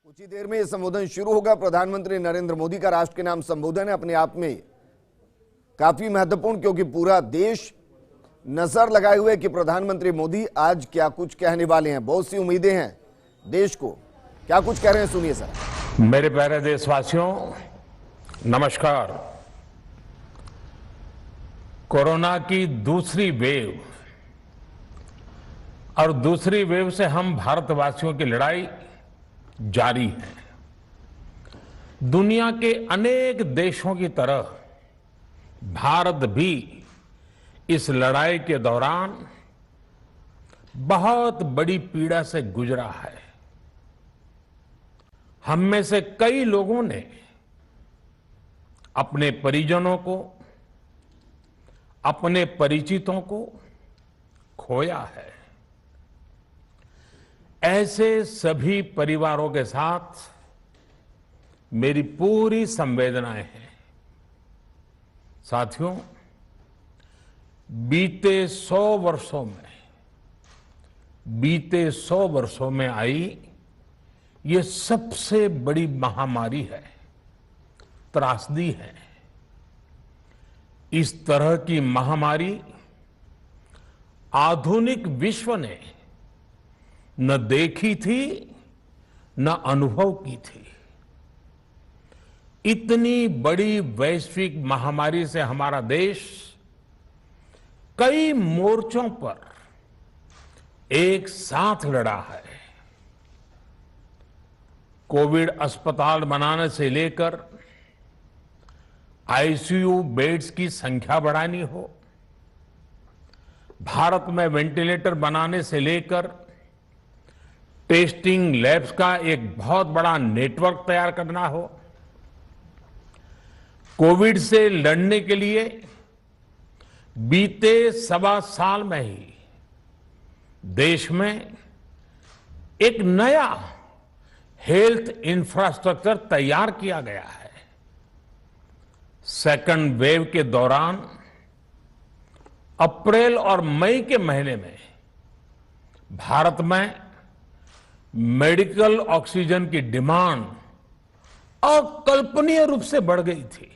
कुछ ही देर में यह संबोधन शुरू होगा। प्रधानमंत्री नरेंद्र मोदी का राष्ट्र के नाम संबोधन है, अपने आप में काफी महत्वपूर्ण, क्योंकि पूरा देश नजर लगाए हुए कि प्रधानमंत्री मोदी आज क्या कुछ कहने वाले हैं। बहुत सी उम्मीदें हैं देश को, क्या कुछ कह रहे हैं सुनिए सर। मेरे प्यारे देशवासियों, नमस्कार। कोरोना की दूसरी वेव और दूसरी वेव से हम भारतवासियों की लड़ाई जारी है। दुनिया के अनेक देशों की तरह भारत भी इस लड़ाई के दौरान बहुत बड़ी पीड़ा से गुजरा है। हम में से कई लोगों ने अपने परिजनों को, अपने परिचितों को खोया है। ऐसे सभी परिवारों के साथ मेरी पूरी संवेदनाएं हैं। साथियों, बीते 100 वर्षों में आई ये सबसे बड़ी महामारी है, त्रासदी है। इस तरह की महामारी आधुनिक विश्व ने न देखी थी, न अनुभव की थी। इतनी बड़ी वैश्विक महामारी से हमारा देश कई मोर्चों पर एक साथ लड़ा है। कोविड अस्पताल बनाने से लेकर आईसीयू बेड्स की संख्या बढ़ानी हो, भारत में वेंटिलेटर बनाने से लेकर टेस्टिंग लैब्स का एक बहुत बड़ा नेटवर्क तैयार करना हो, कोविड से लड़ने के लिए बीते 1.25 साल में ही देश में एक नया हेल्थ इंफ्रास्ट्रक्चर तैयार किया गया है। सेकंड वेव के दौरान अप्रैल और मई के महीने में भारत में मेडिकल ऑक्सीजन की डिमांड अकल्पनीय रूप से बढ़ गई थी।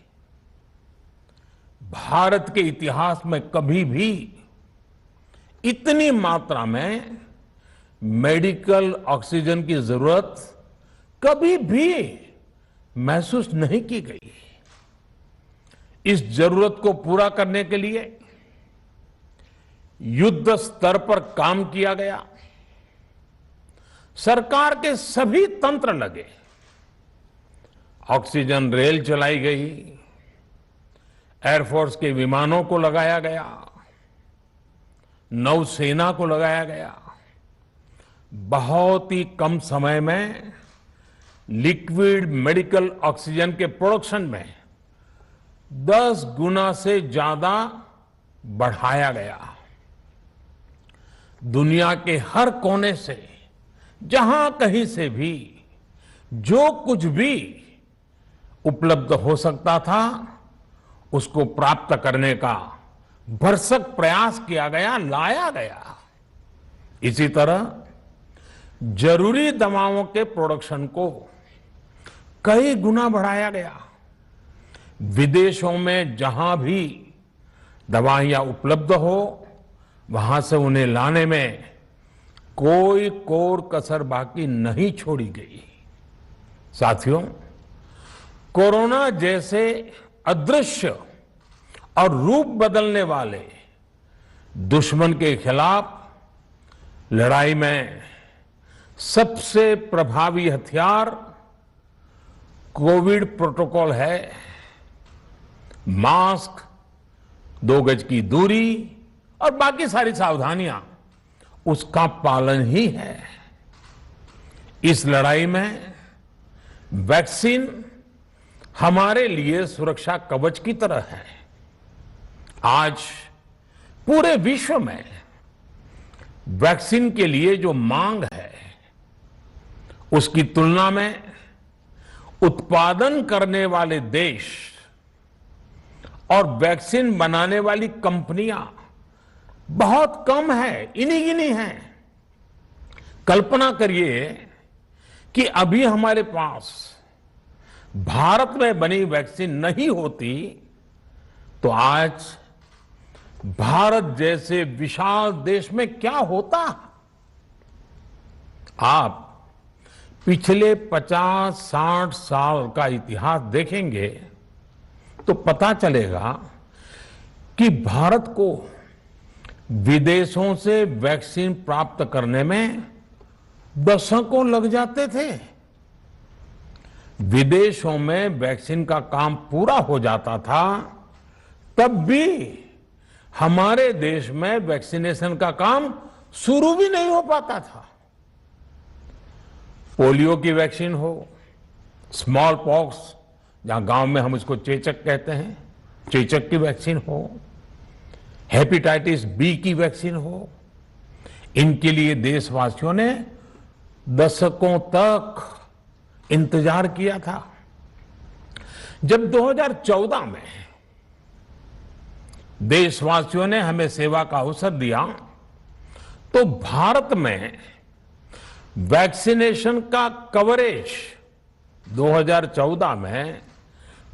भारत के इतिहास में कभी भी इतनी मात्रा में मेडिकल ऑक्सीजन की जरूरत कभी भी महसूस नहीं की गई। इस जरूरत को पूरा करने के लिए युद्ध स्तर पर काम किया गया। सरकार के सभी तंत्र लगे। ऑक्सीजन रेल चलाई गई, एयरफोर्स के विमानों को लगाया गया, नौसेना को लगाया गया। बहुत ही कम समय में लिक्विड मेडिकल ऑक्सीजन के प्रोडक्शन में 10 गुना से ज्यादा बढ़ाया गया। दुनिया के हर कोने से, जहां कहीं से भी जो कुछ भी उपलब्ध हो सकता था उसको प्राप्त करने का भरसक प्रयास किया गया, लाया गया। इसी तरह जरूरी दवाओं के प्रोडक्शन को कई गुना बढ़ाया गया। विदेशों में जहां भी दवाइयां उपलब्ध हो वहां से उन्हें लाने में कोई कोर कसर बाकी नहीं छोड़ी गई। साथियों, कोरोना जैसे अदृश्य और रूप बदलने वाले दुश्मन के खिलाफ लड़ाई में सबसे प्रभावी हथियार कोविड प्रोटोकॉल है। मास्क, 2 गज की दूरी और बाकी सारी सावधानियां उसका पालन ही है। इस लड़ाई में वैक्सीन हमारे लिए सुरक्षा कवच की तरह है। आज पूरे विश्व में वैक्सीन के लिए जो मांग है उसकी तुलना में उत्पादन करने वाले देश और वैक्सीन बनाने वाली कंपनियां बहुत कम है, इन्हीं गिनी हैं। कल्पना करिए कि अभी हमारे पास भारत में बनी वैक्सीन नहीं होती तो आज भारत जैसे विशाल देश में क्या होता। आप पिछले 50-60 साल का इतिहास देखेंगे तो पता चलेगा कि भारत को विदेशों से वैक्सीन प्राप्त करने में दशकों लग जाते थे। विदेशों में वैक्सीन का काम पूरा हो जाता था, तब भी हमारे देश में वैक्सीनेशन का काम शुरू भी नहीं हो पाता था। पोलियो की वैक्सीन हो, स्मॉल पॉक्स, जहां गांव में हम इसको चेचक कहते हैं, चेचक की वैक्सीन हो, हेपेटाइटिस बी की वैक्सीन हो, इनके लिए देशवासियों ने दशकों तक इंतजार किया था। जब 2014 में देशवासियों ने हमें सेवा का अवसर दिया तो भारत में वैक्सीनेशन का कवरेज 2014 में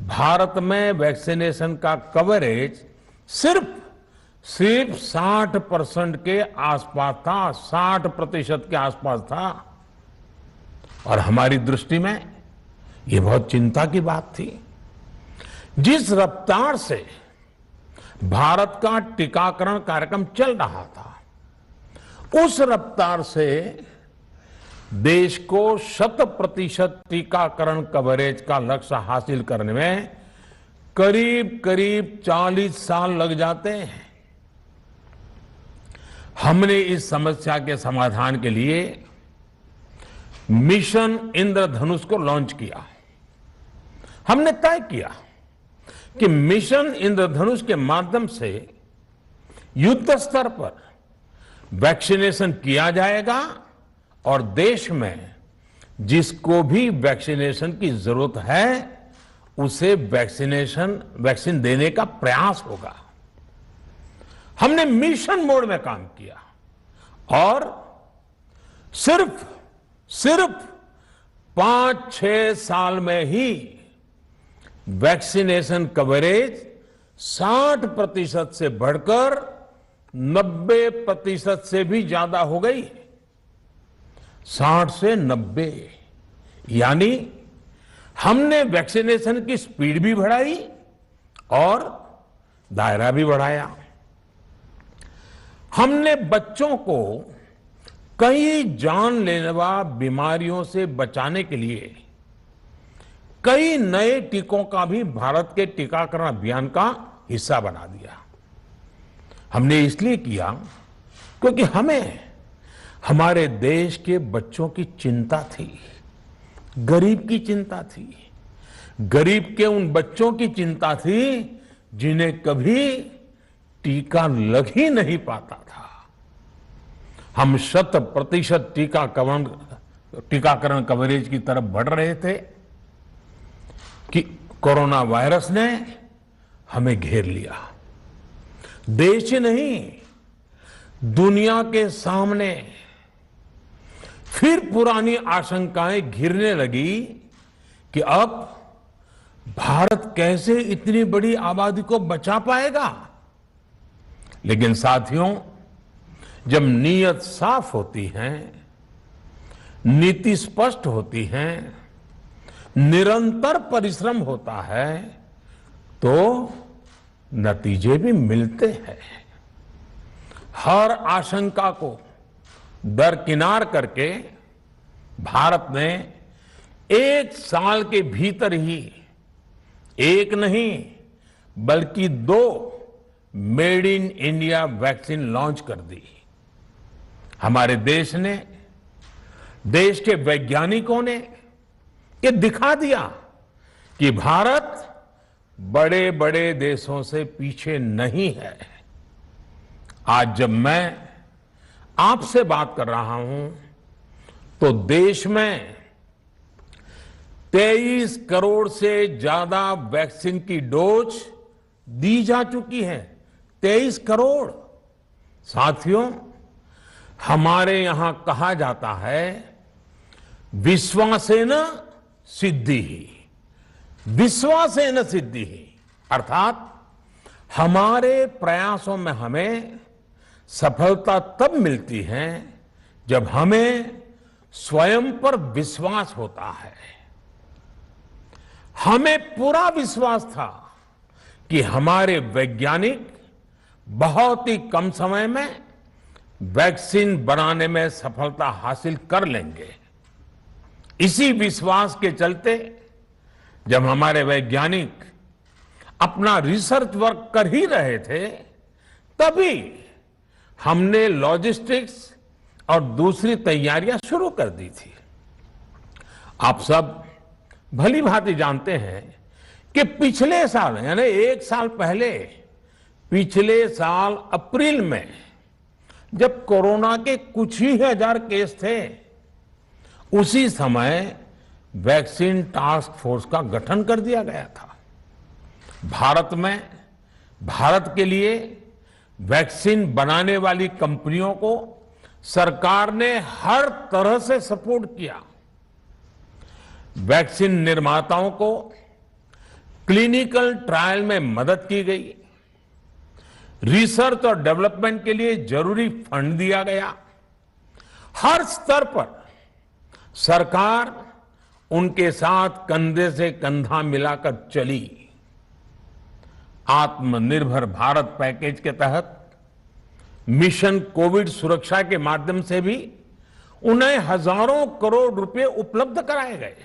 भारत में वैक्सीनेशन का कवरेज सिर्फ 60% के आसपास था, 60% के आसपास था। और हमारी दृष्टि में यह बहुत चिंता की बात थी। जिस रफ्तार से भारत का टीकाकरण कार्यक्रम चल रहा था, उस रफ्तार से देश को 100% टीकाकरण कवरेज का लक्ष्य हासिल करने में करीब करीब 40 साल लग जाते हैं। हमने इस समस्या के समाधान के लिए मिशन इंद्रधनुष को लॉन्च किया। हमने तय किया कि मिशन इंद्रधनुष के माध्यम से युद्ध स्तर पर वैक्सीनेशन किया जाएगा और देश में जिसको भी वैक्सीनेशन की जरूरत है उसे वैक्सीन देने का प्रयास होगा। हमने मिशन मोड में काम किया और सिर्फ 5-6 साल में ही वैक्सीनेशन कवरेज 60% से बढ़कर 90% से भी ज्यादा हो गई। 60 से 90, यानी हमने वैक्सीनेशन की स्पीड भी बढ़ाई और दायरा भी बढ़ाया। हमने बच्चों को कई जानलेवा बीमारियों से बचाने के लिए कई नए टीकों का भी भारत के टीकाकरण अभियान का हिस्सा बना दिया। हमने इसलिए किया क्योंकि हमें हमारे देश के बच्चों की चिंता थी, गरीब की चिंता थी, गरीब के उन बच्चों की चिंता थी जिन्हें कभी टीका लग ही नहीं पाता था। हम 100% टीकाकरण कवरेज की तरफ बढ़ रहे थे कि कोरोना वायरस ने हमें घेर लिया। देश ही नहीं, दुनिया के सामने फिर पुरानी आशंकाएं घिरने लगी कि अब भारत कैसे इतनी बड़ी आबादी को बचा पाएगा। लेकिन साथियों, जब नीयत साफ होती है, नीति स्पष्ट होती है, निरंतर परिश्रम होता है तो नतीजे भी मिलते हैं। हर आशंका को दरकिनार करके भारत ने 1 साल के भीतर ही एक नहीं बल्कि 2 made in India vaccine launch कर दी। हमारे देश ने, देश के वैज्ञानिकों ने ये दिखा दिया कि भारत बड़े बड़े देशों से पीछे नहीं है। आज जब मैं आपसे बात कर रहा हूं तो देश में 23 करोड़ से ज्यादा वैक्सीन की डोज दी जा चुकी है। 23 करोड़। साथियों, हमारे यहां कहा जाता है विश्वासेन सिद्धिः, विश्वासेन सिद्धिः अर्थात हमारे प्रयासों में हमें सफलता तब मिलती है जब हमें स्वयं पर विश्वास होता है। हमें पूरा विश्वास था कि हमारे वैज्ञानिक बहुत ही कम समय में वैक्सीन बनाने में सफलता हासिल कर लेंगे। इसी विश्वास के चलते जब हमारे वैज्ञानिक अपना रिसर्च वर्क कर ही रहे थे, तभी हमने लॉजिस्टिक्स और दूसरी तैयारियां शुरू कर दी थी। आप सब भली भांति जानते हैं कि पिछले साल यानी 1 साल पहले, पिछले साल अप्रैल में जब कोरोना के कुछ ही हजार केस थे, उसी समय वैक्सीन टास्क फोर्स का गठन कर दिया गया था। भारत के लिए वैक्सीन बनाने वाली कंपनियों को सरकार ने हर तरह से सपोर्ट किया। वैक्सीन निर्माताओं को क्लिनिकल ट्रायल में मदद की गई, रिसर्च और डेवलपमेंट के लिए जरूरी फंड दिया गया। हर स्तर पर सरकार उनके साथ कंधे से कंधा मिलाकर चली। आत्मनिर्भर भारत पैकेज के तहत मिशन कोविड सुरक्षा के माध्यम से भी उन्हें हजारों करोड़ रुपए उपलब्ध कराए गए।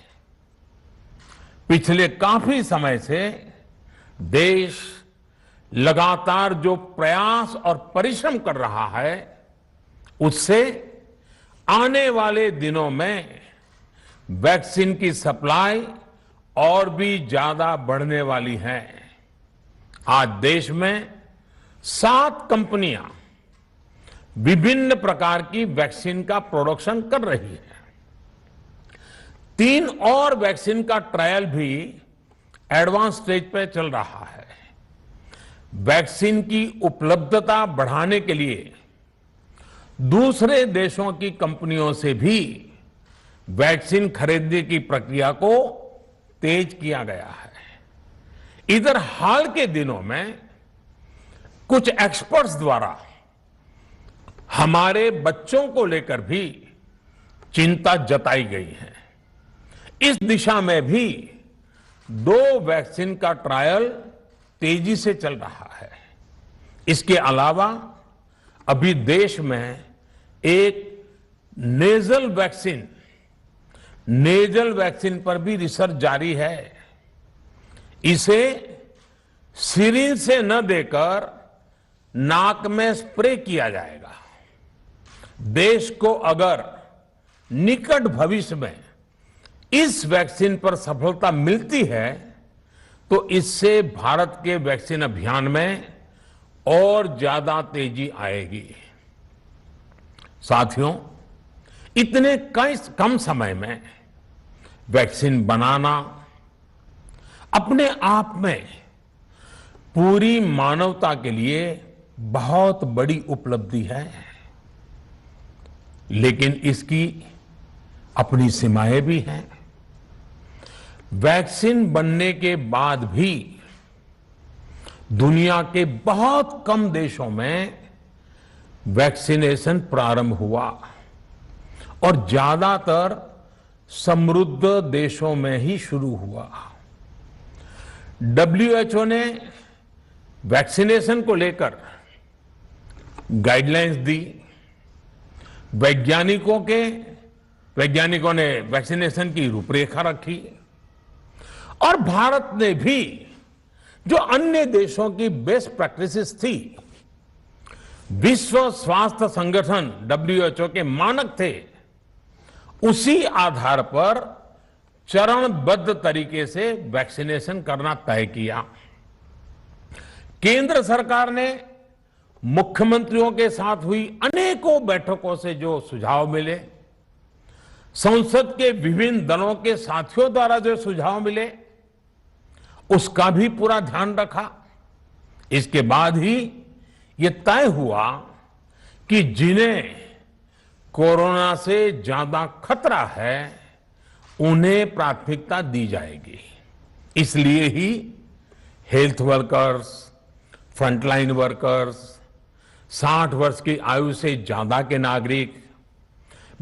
पिछले काफी समय से देश लगातार जो प्रयास और परिश्रम कर रहा है, उससे आने वाले दिनों में वैक्सीन की सप्लाई और भी ज्यादा बढ़ने वाली है। आज देश में 7 कंपनियां विभिन्न प्रकार की वैक्सीन का प्रोडक्शन कर रही है। 3 और वैक्सीन का ट्रायल भी एडवांस स्टेज पर चल रहा है। वैक्सीन की उपलब्धता बढ़ाने के लिए दूसरे देशों की कंपनियों से भी वैक्सीन खरीदने की प्रक्रिया को तेज किया गया है। इधर हाल के दिनों में कुछ एक्सपर्ट्स द्वारा हमारे बच्चों को लेकर भी चिंता जताई गई है। इस दिशा में भी 2 वैक्सीन का ट्रायल तेजी से चल रहा है। इसके अलावा अभी देश में एक नेजल वैक्सीन पर भी रिसर्च जारी है। इसे सिरिंज से न देकर नाक में स्प्रे किया जाएगा। देश को अगर निकट भविष्य में इस वैक्सीन पर सफलता मिलती है, तो इससे भारत के वैक्सीन अभियान में और ज्यादा तेजी आएगी। साथियों, इतने कम समय में वैक्सीन बनाना अपने आप में पूरी मानवता के लिए बहुत बड़ी उपलब्धि है, लेकिन इसकी अपनी सीमाएं भी हैं। वैक्सीन बनने के बाद भी दुनिया के बहुत कम देशों में वैक्सीनेशन प्रारंभ हुआ और ज्यादातर समृद्ध देशों में ही शुरू हुआ। WHO ने वैक्सीनेशन को लेकर गाइडलाइंस दी। वैज्ञानिकों ने वैक्सीनेशन की रूपरेखा रखी और भारत ने भी जो अन्य देशों की बेस्ट प्रैक्टिसेस थी, विश्व स्वास्थ्य संगठन WHO के मानक थे, उसी आधार पर चरणबद्ध तरीके से वैक्सीनेशन करना तय किया। केंद्र सरकार ने मुख्यमंत्रियों के साथ हुई अनेकों बैठकों से जो सुझाव मिले, संसद के विभिन्न दलों के साथियों द्वारा जो सुझाव मिले, उसका भी पूरा ध्यान रखा। इसके बाद ही ये तय हुआ कि जिन्हें कोरोना से ज्यादा खतरा है, उन्हें प्राथमिकता दी जाएगी। इसलिए ही हेल्थ वर्कर्स, फ्रंटलाइन वर्कर्स, 60 वर्ष की आयु से ज्यादा के नागरिक,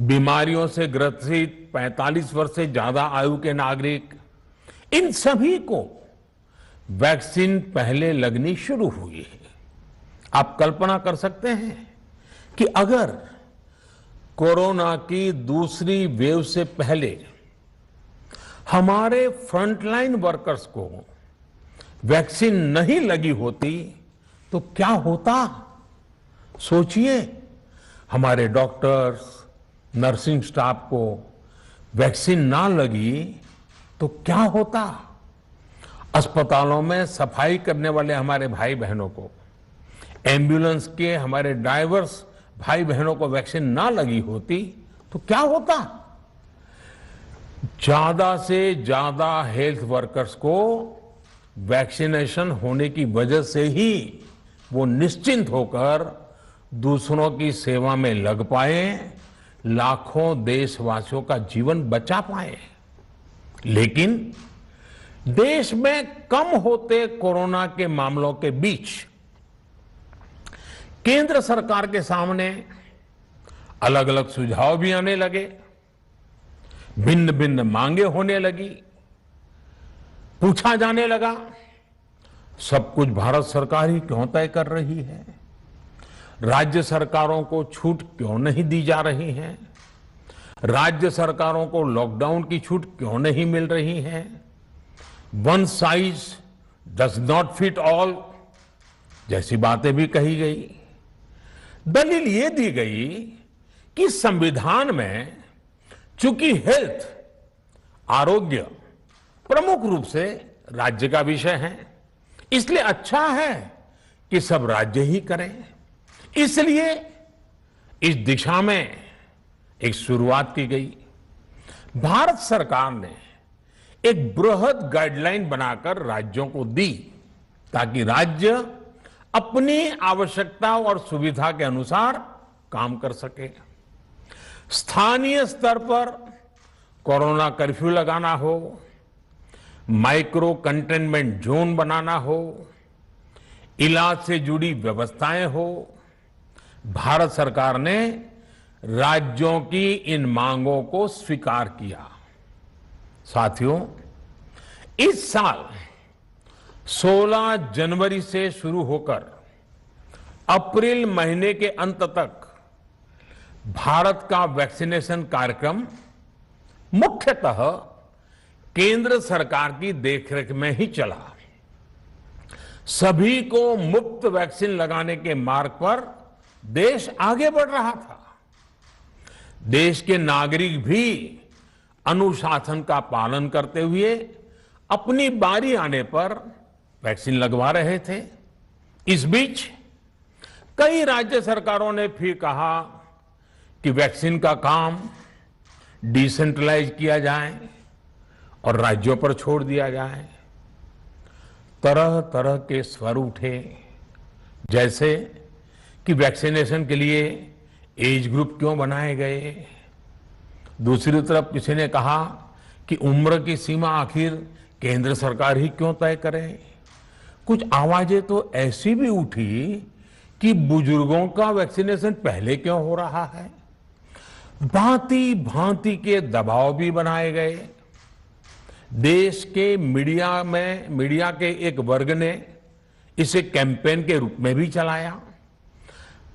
बीमारियों से ग्रसित 45 वर्ष से ज्यादा आयु के नागरिक, इन सभी को वैक्सीन पहले लगनी शुरू हुई है। आप कल्पना कर सकते हैं कि अगर कोरोना की दूसरी वेव से पहले हमारे फ्रंटलाइन वर्कर्स को वैक्सीन नहीं लगी होती तो क्या होता? सोचिए, हमारे डॉक्टर्स, नर्सिंग स्टाफ को वैक्सीन ना लगी तो क्या होता? अस्पतालों में सफाई करने वाले हमारे भाई बहनों को, एम्बुलेंस के हमारे ड्राइवर्स भाई बहनों को वैक्सीन ना लगी होती तो क्या होता? ज्यादा से ज्यादा हेल्थ वर्कर्स को वैक्सीनेशन होने की वजह से ही वो निश्चिंत होकर दूसरों की सेवा में लग पाए, लाखों देशवासियों का जीवन बचा पाए। लेकिन देश में कम होते कोरोना के मामलों के बीच केंद्र सरकार के सामने अलग अलग सुझाव भी आने लगे, भिन्न भिन्न मांगे होने लगी, पूछा जाने लगा सब कुछ भारत सरकार ही क्यों तय कर रही है, राज्य सरकारों को छूट क्यों नहीं दी जा रही है, राज्य सरकारों को लॉकडाउन की छूट क्यों नहीं मिल रही है, one size does not fit all जैसी बातें भी कही गई। दलील ये दी गई कि संविधान में चूंकि हेल्थ, आरोग्य प्रमुख रूप से राज्य का विषय है, इसलिए अच्छा है कि सब राज्य ही करें। इसलिए इस दिशा में एक शुरुआत की गई। भारत सरकार ने एक बृहद गाइडलाइन बनाकर राज्यों को दी ताकि राज्य अपनी आवश्यकता और सुविधा के अनुसार काम कर सके। स्थानीय स्तर पर कोरोना कर्फ्यू लगाना हो, माइक्रो कंटेनमेंट जोन बनाना हो, इलाज से जुड़ी व्यवस्थाएं हो, भारत सरकार ने राज्यों की इन मांगों को स्वीकार किया। साथियों, इस साल 16 जनवरी से शुरू होकर अप्रैल महीने के अंत तक भारत का वैक्सीनेशन कार्यक्रम मुख्यतः केंद्र सरकार की देखरेख में ही चला। सभी को मुफ्त वैक्सीन लगाने के मार्ग पर देश आगे बढ़ रहा था। देश के नागरिक भी अनुशासन का पालन करते हुए अपनी बारी आने पर वैक्सीन लगवा रहे थे। इस बीच कई राज्य सरकारों ने फिर कहा कि वैक्सीन का काम डिसेंट्रलाइज किया जाए और राज्यों पर छोड़ दिया जाए। तरह तरह के स्वर उठे, जैसे कि वैक्सीनेशन के लिए एज ग्रुप क्यों बनाए गए। दूसरी तरफ किसी ने कहा कि उम्र की सीमा आखिर केंद्र सरकार ही क्यों तय करे। कुछ आवाजें तो ऐसी भी उठी कि बुजुर्गों का वैक्सीनेशन पहले क्यों हो रहा है। भांति भांति के दबाव भी बनाए गए। देश के मीडिया के एक वर्ग ने इसे कैंपेन के रूप में भी चलाया।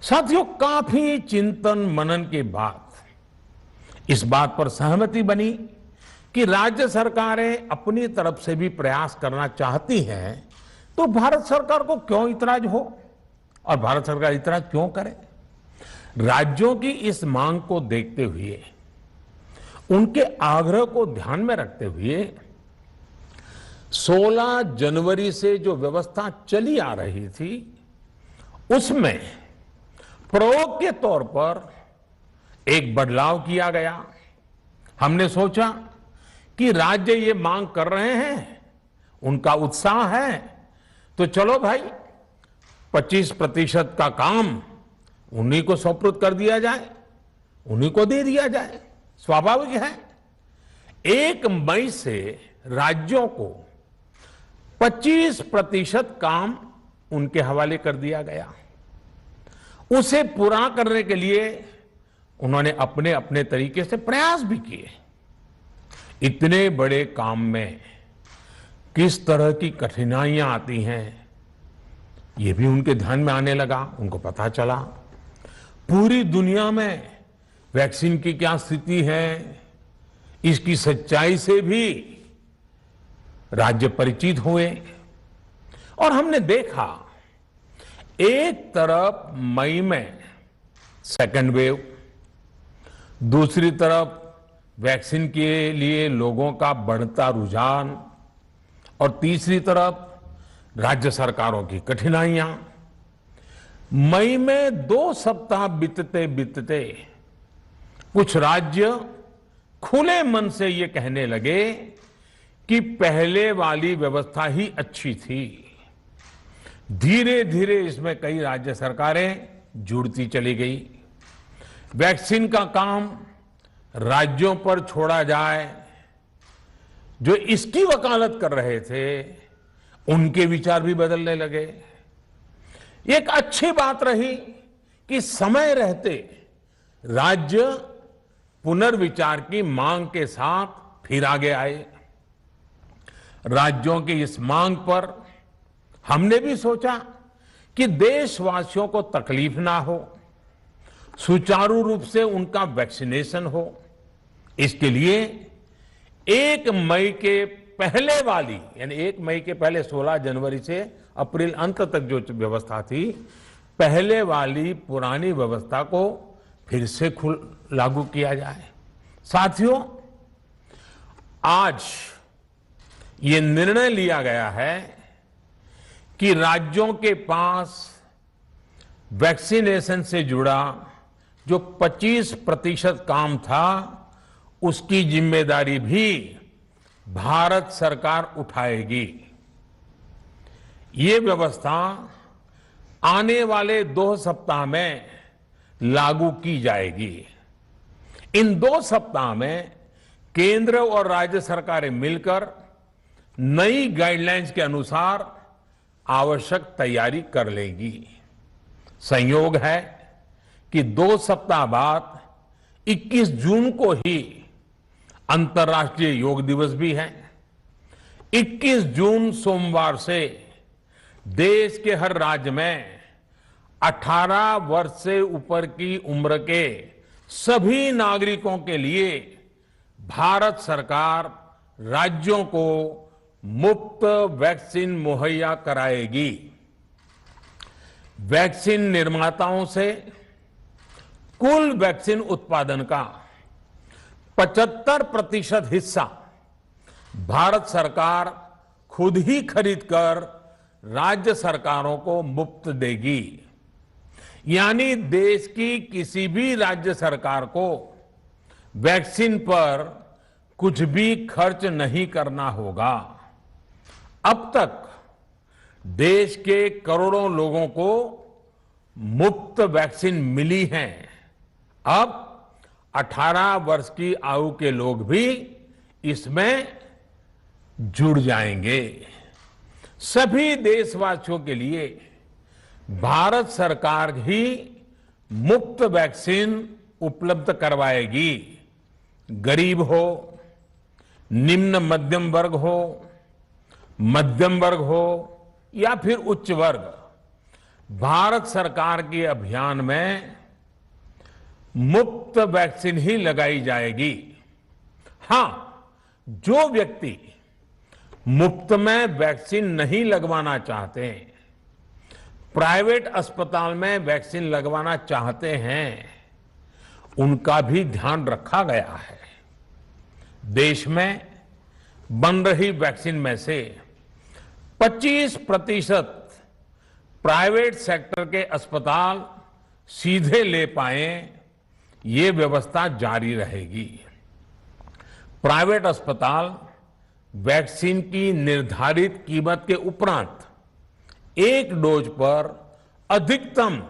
साथियों, काफी चिंतन मनन के बाद इस बात पर सहमति बनी कि राज्य सरकारें अपनी तरफ से भी प्रयास करना चाहती हैं, तो भारत सरकार को क्यों इतराज हो और भारत सरकार इतराज क्यों करे। राज्यों की इस मांग को देखते हुए, उनके आग्रह को ध्यान में रखते हुए 16 जनवरी से जो व्यवस्था चली आ रही थी, उसमें प्रयोग के तौर पर एक बदलाव किया गया। हमने सोचा कि राज्य ये मांग कर रहे हैं, उनका उत्साह है, तो चलो भाई 25% का काम उन्हीं को सुपुर्द कर दिया जाए, उन्हीं को दे दिया जाए। स्वाभाविक है। 1 मई से राज्यों को 25% काम उनके हवाले कर दिया गया। उसे पूरा करने के लिए उन्होंने अपने अपने तरीके से प्रयास भी किए। इतने बड़े काम में किस तरह की कठिनाइयां आती हैं, ये भी उनके ध्यान में आने लगा। उनको पता चला पूरी दुनिया में वैक्सीन की क्या स्थिति है, इसकी सच्चाई से भी राज्य परिचित हुए। और हमने देखा, एक तरफ मई में सेकेंड वेव, दूसरी तरफ वैक्सीन के लिए लोगों का बढ़ता रुझान, और तीसरी तरफ राज्य सरकारों की कठिनाइयां। मई में 2 सप्ताह बीतते बीतते कुछ राज्य खुले मन से ये कहने लगे कि पहले वाली व्यवस्था ही अच्छी थी। धीरे धीरे इसमें कई राज्य सरकारें जुड़ती चली गई। वैक्सीन का काम राज्यों पर छोड़ा जाए। जो इसकी वकालत कर रहे थे, उनके विचार भी बदलने लगे। एक अच्छी बात रही कि समय रहते राज्य पुनर्विचार की मांग के साथ फिर आगे आए। राज्यों की इस मांग पर हमने भी सोचा कि देशवासियों को तकलीफ ना हो, सुचारू रूप से उनका वैक्सीनेशन हो। इसके लिए 1 मई के पहले वाली, यानी 1 मई के पहले 16 जनवरी से अप्रैल अंत तक जो व्यवस्था थी, पहले वाली पुरानी व्यवस्था को फिर से लागू किया जाए। साथियों, आज ये निर्णय लिया गया है कि राज्यों के पास वैक्सीनेशन से जुड़ा जो 25% काम था, उसकी जिम्मेदारी भी भारत सरकार उठाएगी। ये व्यवस्था आने वाले 2 सप्ताह में लागू की जाएगी। इन 2 सप्ताह में केंद्र और राज्य सरकारें मिलकर नई गाइडलाइंस के अनुसार आवश्यक तैयारी कर लेगी। संयोग है कि 2 सप्ताह बाद 21 जून को ही अंतर्राष्ट्रीय योग दिवस भी है। 21 जून सोमवार से देश के हर राज्य में 18 वर्ष से ऊपर की उम्र के सभी नागरिकों के लिए भारत सरकार राज्यों को मुफ्त वैक्सीन मुहैया कराएगी। वैक्सीन निर्माताओं से कुल वैक्सीन उत्पादन का 75% हिस्सा भारत सरकार खुद ही खरीदकर राज्य सरकारों को मुफ्त देगी। यानी देश की किसी भी राज्य सरकार को वैक्सीन पर कुछ भी खर्च नहीं करना होगा। अब तक देश के करोड़ों लोगों को मुफ्त वैक्सीन मिली है। अब 18 वर्ष की आयु के लोग भी इसमें जुड़ जाएंगे। सभी देशवासियों के लिए भारत सरकार ही मुफ्त वैक्सीन उपलब्ध करवाएगी। गरीब हो, निम्न मध्यम वर्ग हो, मध्यम वर्ग हो या फिर उच्च वर्ग, भारत सरकार के अभियान में मुफ्त वैक्सीन ही लगाई जाएगी। हां, जो व्यक्ति मुफ्त में वैक्सीन नहीं लगवाना चाहते, प्राइवेट अस्पताल में वैक्सीन लगवाना चाहते हैं, उनका भी ध्यान रखा गया है। देश में बन रही वैक्सीन में से 25% प्राइवेट सेक्टर के अस्पताल सीधे ले पाए, ये व्यवस्था जारी रहेगी। प्राइवेट अस्पताल वैक्सीन की निर्धारित कीमत के उपरांत एक डोज पर अधिकतम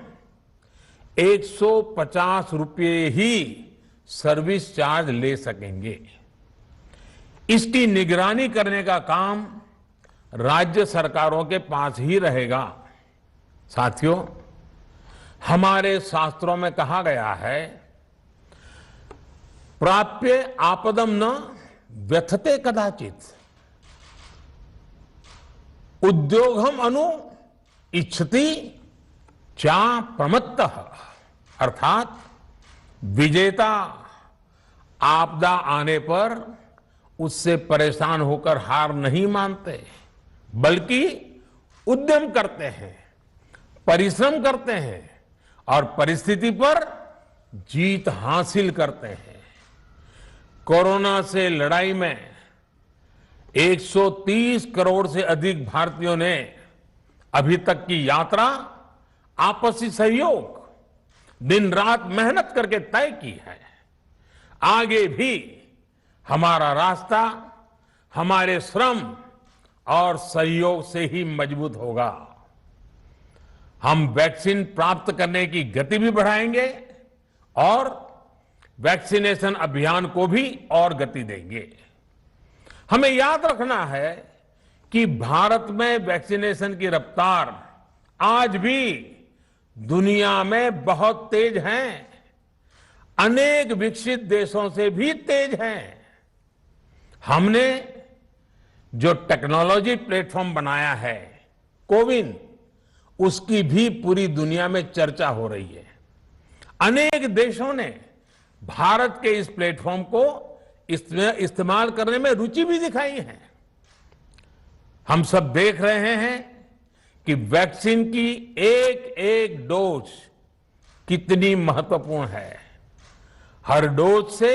150 रुपये ही सर्विस चार्ज ले सकेंगे। इसकी निगरानी करने का काम राज्य सरकारों के पास ही रहेगा। साथियों, हमारे शास्त्रों में कहा गया है, प्राप्य आपदम न व्यथते कदाचित, उद्योगम अनु इच्छति चा प्रमत्तः, अर्थात विजेता आपदा आने पर उससे परेशान होकर हार नहीं मानते, बल्कि उद्यम करते हैं, परिश्रम करते हैं और परिस्थिति पर जीत हासिल करते हैं। कोरोना से लड़ाई में 130 करोड़ से अधिक भारतीयों ने अभी तक की यात्रा आपसी सहयोग, दिन रात मेहनत करके तय की है। आगे भी हमारा रास्ता हमारे श्रम और सहयोग से ही मजबूत होगा। हम वैक्सीन प्राप्त करने की गति भी बढ़ाएंगे और वैक्सीनेशन अभियान को भी और गति देंगे। हमें याद रखना है कि भारत में वैक्सीनेशन की रफ्तार आज भी दुनिया में बहुत तेज है, अनेक विकसित देशों से भी तेज है। हमने जो टेक्नोलॉजी प्लेटफॉर्म बनाया है कोविन, उसकी भी पूरी दुनिया में चर्चा हो रही है। अनेक देशों ने भारत के इस प्लेटफॉर्म को इस्तेमाल करने में रुचि भी दिखाई है। हम सब देख रहे हैं कि वैक्सीन की एक एक डोज कितनी महत्वपूर्ण है। हर डोज से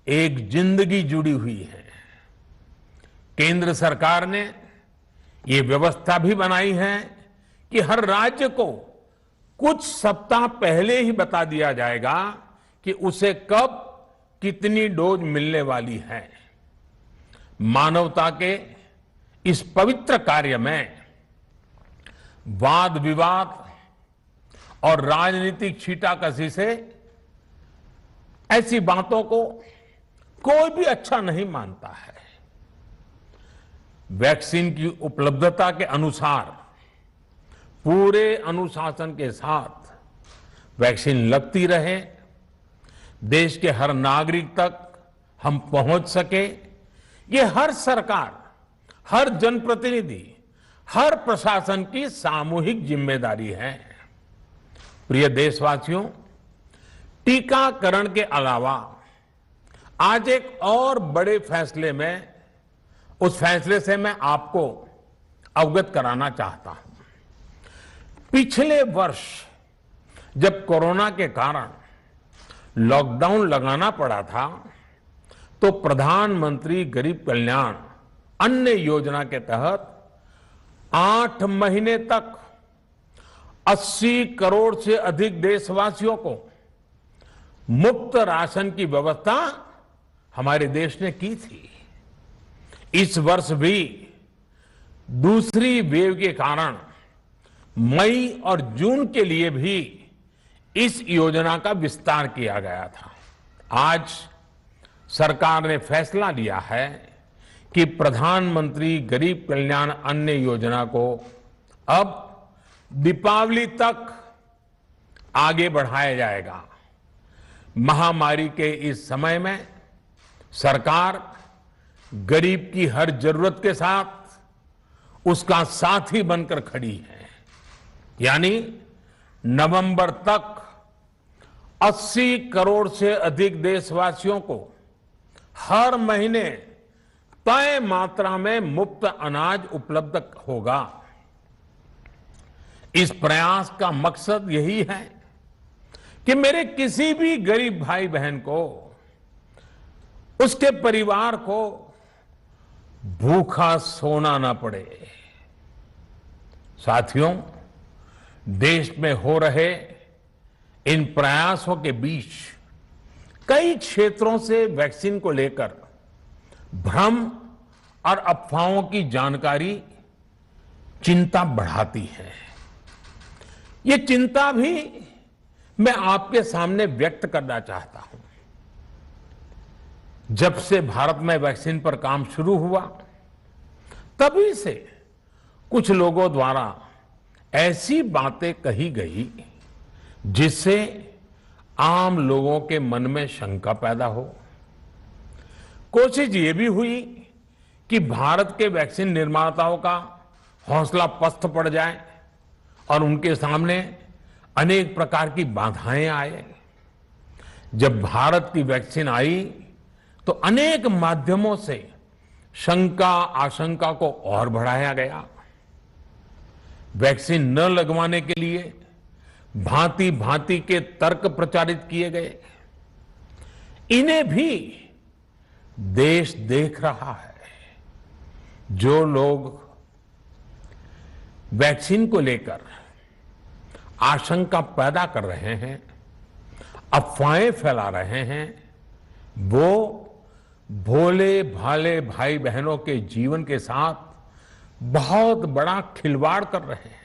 एक जिंदगी जुड़ी हुई है। केंद्र सरकार ने ये व्यवस्था भी बनाई है कि हर राज्य को कुछ सप्ताह पहले ही बता दिया जाएगा कि उसे कब कितनी डोज मिलने वाली है। मानवता के इस पवित्र कार्य में वाद विवाद और राजनीतिक छींटाकशी से ऐसी बातों को कोई भी अच्छा नहीं मानता है। वैक्सीन की उपलब्धता के अनुसार पूरे अनुशासन के साथ वैक्सीन लगती रहे, देश के हर नागरिक तक हम पहुंच सके, ये हर सरकार, हर जनप्रतिनिधि, हर प्रशासन की सामूहिक जिम्मेदारी है। प्रिय देशवासियों, टीकाकरण के अलावा आज एक और बड़े फैसले में, उस फैसले से मैं आपको अवगत कराना चाहता हूं। पिछले वर्ष जब कोरोना के कारण लॉकडाउन लगाना पड़ा था, तो प्रधानमंत्री गरीब कल्याण अन्न योजना के तहत 8 महीने तक 80 करोड़ से अधिक देशवासियों को मुफ्त राशन की व्यवस्था हमारे देश ने की थी। इस वर्ष भी दूसरी वेव के कारण मई और जून के लिए भी इस योजना का विस्तार किया गया था। आज सरकार ने फैसला लिया है कि प्रधानमंत्री गरीब कल्याण अन्न योजना को अब दीपावली तक आगे बढ़ाया जाएगा। महामारी के इस समय में सरकार गरीब की हर जरूरत के साथ उसका साथी बनकर खड़ी है। यानी नवंबर तक 80 करोड़ से अधिक देशवासियों को हर महीने तय मात्रा में मुफ्त अनाज उपलब्ध होगा। इस प्रयास का मकसद यही है कि मेरे किसी भी गरीब भाई बहन को, उसके परिवार को भूखा सोना ना पड़े। साथियों, देश में हो रहे इन प्रयासों के बीच कई क्षेत्रों से वैक्सीन को लेकर भ्रम और अफवाहों की जानकारी चिंता बढ़ाती है। ये चिंता भी मैं आपके सामने व्यक्त करना चाहता हूं। जब से भारत में वैक्सीन पर काम शुरू हुआ, तभी से कुछ लोगों द्वारा ऐसी बातें कही गई जिससे आम लोगों के मन में शंका पैदा हो। कोशिश ये भी हुई कि भारत के वैक्सीन निर्माताओं का हौसला पस्त पड़ जाए और उनके सामने अनेक प्रकार की बाधाएं आए। जब भारत की वैक्सीन आई तो अनेक माध्यमों से शंका आशंका को और बढ़ाया गया। वैक्सीन न लगवाने के लिए भांति भांति के तर्क प्रचारित किए गए। इन्हें भी देश देख रहा है। जो लोग वैक्सीन को लेकर आशंका पैदा कर रहे हैं, अफवाहें फैला रहे हैं, वो भोले भाले भाई बहनों के जीवन के साथ बहुत बड़ा खिलवाड़ कर रहे हैं।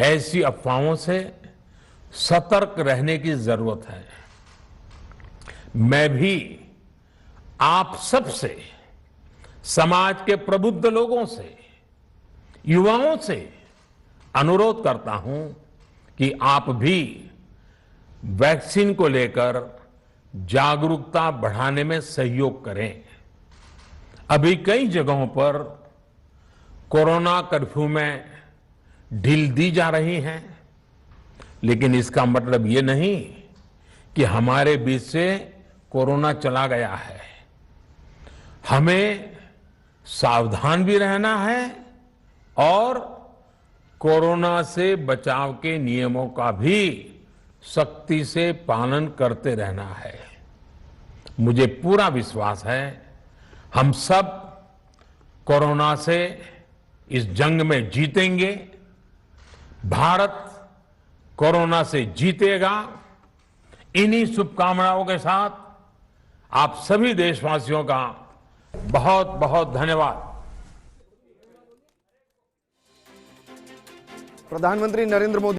ऐसी अफवाहों से सतर्क रहने की जरूरत है। मैं भी आप सबसे, समाज के प्रबुद्ध लोगों से, युवाओं से अनुरोध करता हूं कि आप भी वैक्सीन को लेकर जागरूकता बढ़ाने में सहयोग करें। अभी कई जगहों पर कोरोना कर्फ्यू में ढील दी जा रही है, लेकिन इसका मतलब ये नहीं कि हमारे बीच से कोरोना चला गया है। हमें सावधान भी रहना है और कोरोना से बचाव के नियमों का भी सख्ती से पालन करते रहना है। मुझे पूरा विश्वास है हम सब कोरोना से इस जंग में जीतेंगे। भारत कोरोना से जीतेगा। इन्हीं शुभकामनाओं के साथ आप सभी देशवासियों का बहुत बहुत धन्यवाद। प्रधानमंत्री नरेंद्र मोदी